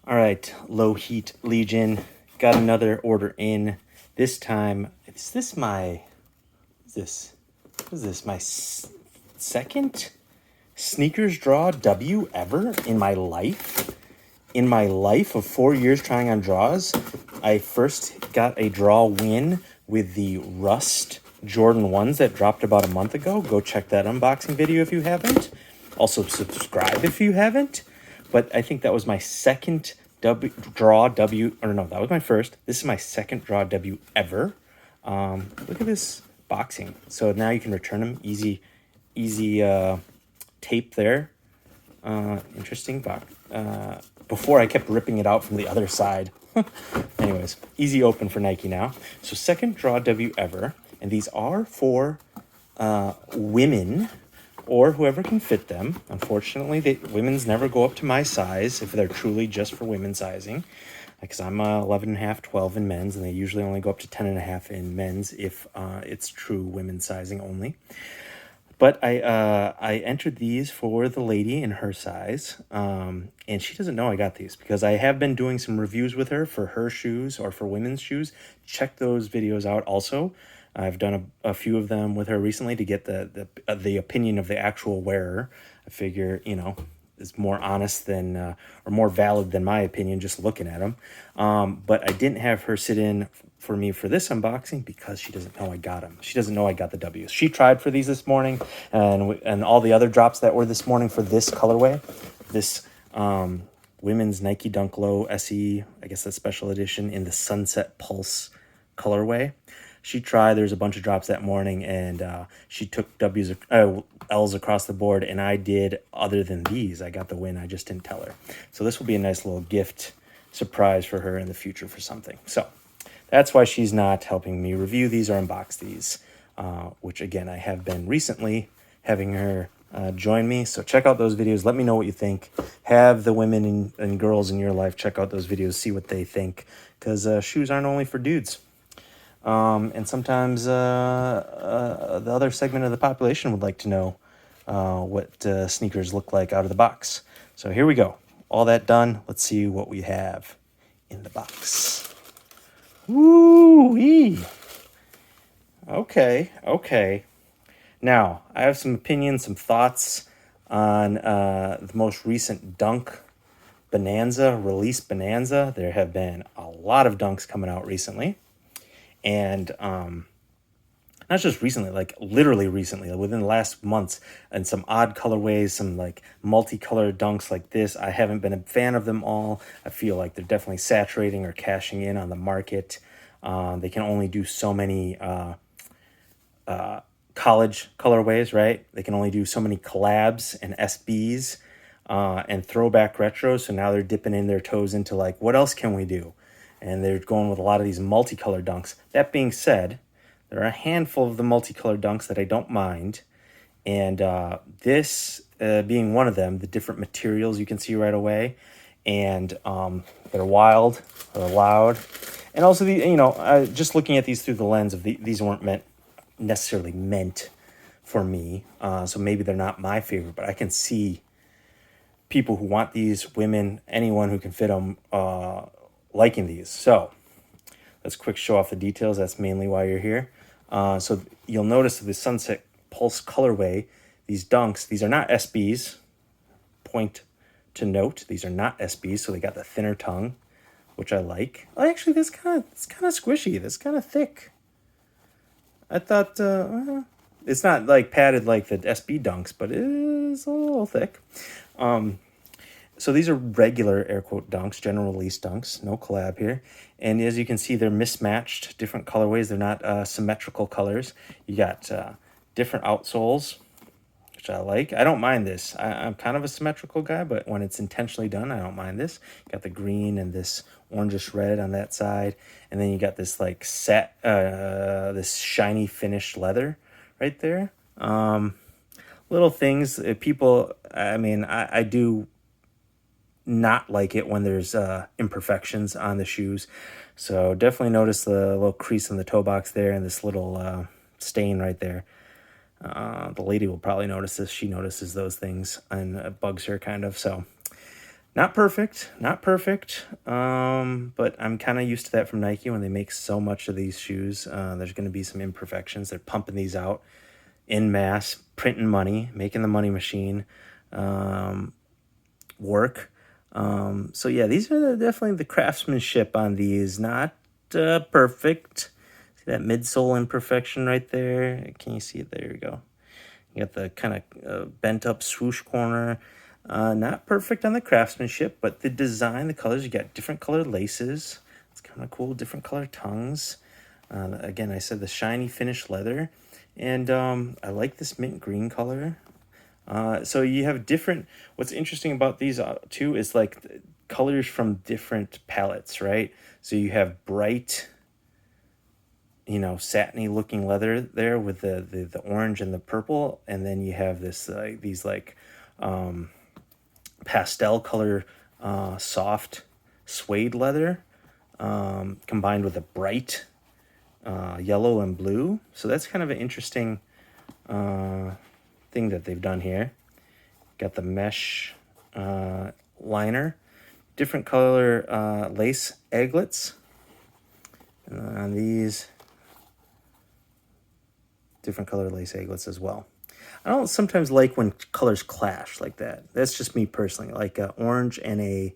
All right, Lowheat Legion. Got another order in. This time, is this my... What is this? My second sneakers draw W ever in my life? In my life of 4 years trying on draws, I first got a draw win with the Rust Jordan 1s that dropped about a month ago. Go check that unboxing video if you haven't. Also subscribe if you haven't. But I think that was my second draw W, or no, that was my first. This is my second draw W ever. Look at this boxing. So now you can return them. Easy tape there. Interesting box. Before I kept ripping it out from the other side. Anyways, easy open for Nike now. So second draw W ever. And these are for women or whoever can fit them. Unfortunately, women's never go up to my size if they're truly just for women's sizing. Because I'm 11 and a half, 12 in men's, and they usually only go up to 10 and a half in men's if it's true women's sizing only. But I entered these for the lady in her size, and she doesn't know I got these because I have been doing some reviews with her for her shoes or for women's shoes. Check those videos out also. I've done a few of them with her recently to get the opinion of the actual wearer. I figure, is more honest than or more valid than my opinion just looking at them. But I didn't have her sit in for me for this unboxing because she doesn't know I got them. She doesn't know I got the W's. She tried for these this morning and all the other drops that were this morning for this colorway. This women's Nike Dunk Low SE, I guess that's special edition in the Sunset Pulse colorway. She tried. There's a bunch of drops that morning, and she took L's across the board, and I did. Other than these, I got the win. I just didn't tell her. So this will be a nice little gift surprise for her in the future for something. So that's why she's not helping me review these or unbox these, which, again, I have been recently having her join me. So check out those videos. Let me know what you think. Have the women and girls in your life check out those videos, see what they think, because shoes aren't only for dudes. And sometimes the other segment of the population would like to know what sneakers look like out of the box. So here we go. All that done. Let's see what we have in the box. Woo-wee. Okay. Now, I have some opinions, some thoughts on the most recent Dunk Bonanza, release Bonanza. There have been a lot of Dunks coming out recently. And not just recently, like literally recently, within the last months, and some odd colorways, some like multicolored dunks like this. I haven't been a fan of them all. I feel like they're definitely saturating or cashing in on the market. They can only do so many college colorways, right? They can only do so many collabs and SBs and throwback retros. So now they're dipping in their toes into like, what else can we do? And they're going with a lot of these multicolored dunks. That being said, there are a handful of the multicolored dunks that I don't mind. And this being one of them, the different materials you can see right away. And they're wild, they're loud. And also, just looking at these through the lens of these weren't necessarily meant for me. So maybe they're not my favorite, but I can see people who want these, women, anyone who can fit them, liking these. So let's quick show off the details. That's mainly why you're here. So you'll notice the Sunset Pulse colorway, these dunks, these are not SBs. Point to note, these are not SBs, so they got the thinner tongue, which I like. Oh, actually, it's kind of squishy. This kind of thick. I thought it's not like padded like the SB dunks, but it is a little thick. So these are regular air quote dunks, general release dunks, no collab here. And as you can see, they're mismatched, different colorways. They're not symmetrical colors. You got different outsoles, which I like. I don't mind this. I'm kind of a symmetrical guy, but when it's intentionally done, I don't mind this. You got the green and this orangish red on that side. And then you got this like this shiny finished leather right there. Little things, people, I do not like it when there's imperfections on the shoes. So definitely notice the little crease in the toe box there and this little stain right there. The lady will probably notice this. She notices those things and it bugs her kind of. So Not perfect, not perfect, but I'm kind of used to that from Nike when they make so much of these shoes. There's going to be some imperfections. They're pumping these out in mass, printing money, making the money machine work. So yeah, these are definitely the craftsmanship on these. Not perfect. See that midsole imperfection right there? Can you see it? There you go. You got the kind of bent up swoosh corner. Not perfect on the craftsmanship, but the design, the colors, you got different colored laces. It's kind of cool, different colored tongues. Again, I said the shiny finished leather. And I like this mint green color. So you have different, what's interesting about these too is like colors from different palettes, right? So you have bright, satiny looking leather there with the orange and the purple, and then you have this these like pastel color soft suede leather combined with a bright yellow and blue. So that's kind of an interesting thing that they've done here. Got the mesh liner, different color lace egglets, and on these different color lace egglets as well. I don't sometimes like when colors clash like that. That's just me personally. Like orange and a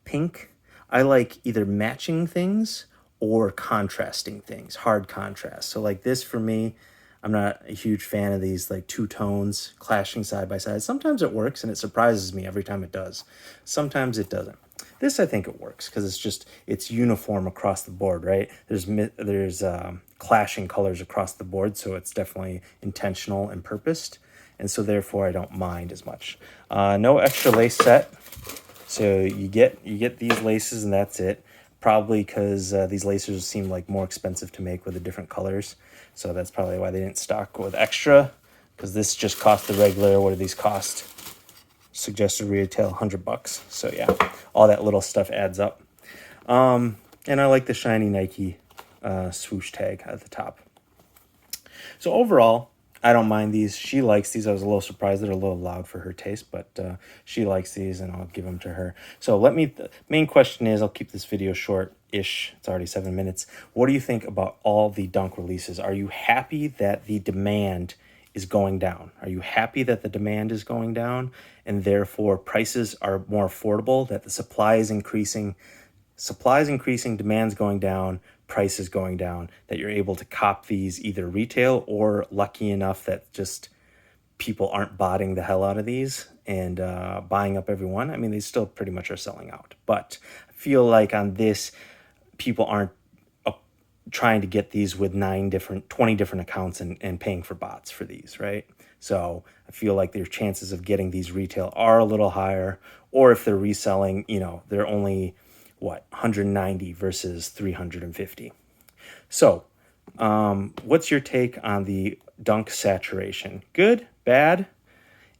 pink. I like either matching things or contrasting things, hard contrast. So like this for me, I'm not a huge fan of these like two tones clashing side by side. Sometimes it works and it surprises me every time it does. Sometimes it doesn't. This I think it works because it's uniform across the board, right? There's clashing colors across the board, so it's definitely intentional and purposed, and so therefore I don't mind as much. No extra lace set, so you get these laces and that's it. Probably because these laces seem like more expensive to make with the different colors, so that's probably why they didn't stock with extra. Because this just cost the regular. What do these cost? Suggested retail $100. So yeah, all that little stuff adds up. And I like the shiny Nike swoosh tag at the top. So overall, I don't mind these. She likes these. I was a little surprised they're a little loud for her taste, but she likes these, and I'll give them to her. So the main question is, I'll keep this video short-ish. It's already 7 minutes. What do you think about all the Dunk releases? Are you happy that the demand is going down? Are you happy that the demand is going down and therefore prices are more affordable, that the supply is increasing, demand's going down, price is going down, that you're able to cop these either retail or lucky enough that just people aren't botting the hell out of these and buying up every one? I mean, they still pretty much are selling out, but I feel like on this, people aren't trying to get these with 20 different accounts and paying for bots for these, right? So I feel like their chances of getting these retail are a little higher, or if they're reselling, they're only 190 versus 350. So what's your take on the Dunk saturation? Good, bad?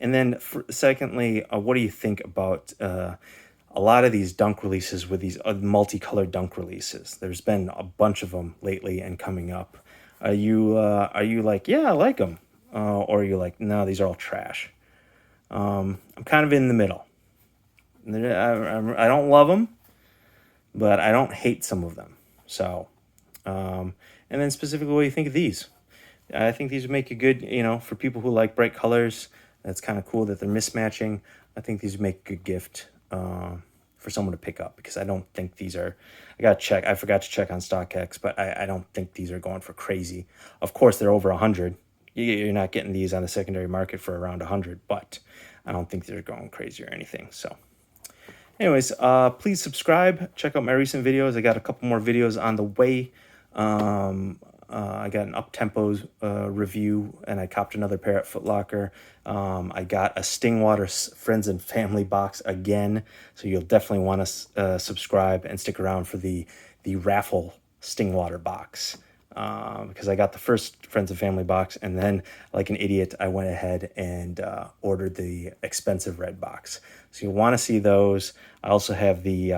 And then secondly, what do you think about a lot of these Dunk releases with these multicolored Dunk releases? There's been a bunch of them lately and coming up. Are you like, yeah, I like them? Or are you like, no, these are all trash? I'm kind of in the middle. I don't love them, but I don't hate some of them. So, and then specifically, what do you think of these? I think these would make a good, for people who like bright colors. That's kind of cool that they're mismatching. I think these would make a good gift for someone to pick up, because I don't think these are, I got to check. I forgot to check on StockX, but I don't think these are going for crazy. Of course, they're over 100. You're not getting these on the secondary market for around 100, but I don't think they're going crazy or anything. So anyways, please subscribe. Check out my recent videos. I got a couple more videos on the way. I got an up-tempo review, and I copped another pair at Foot Locker. I got a Stingwater Friends and Family box again, so you'll definitely want to subscribe and stick around for the raffle Stingwater box. Because I got the first Friends and Family box, and then, like an idiot, I went ahead and ordered the expensive red box. So you'll want to see those. I also have the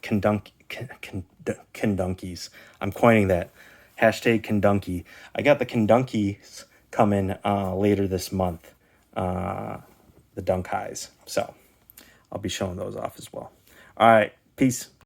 Kendunkies. I'm coining that. Hashtag Kendunky. I got the Kendunkies coming later this month. The Dunk Highs. So I'll be showing those off as well. All right, peace.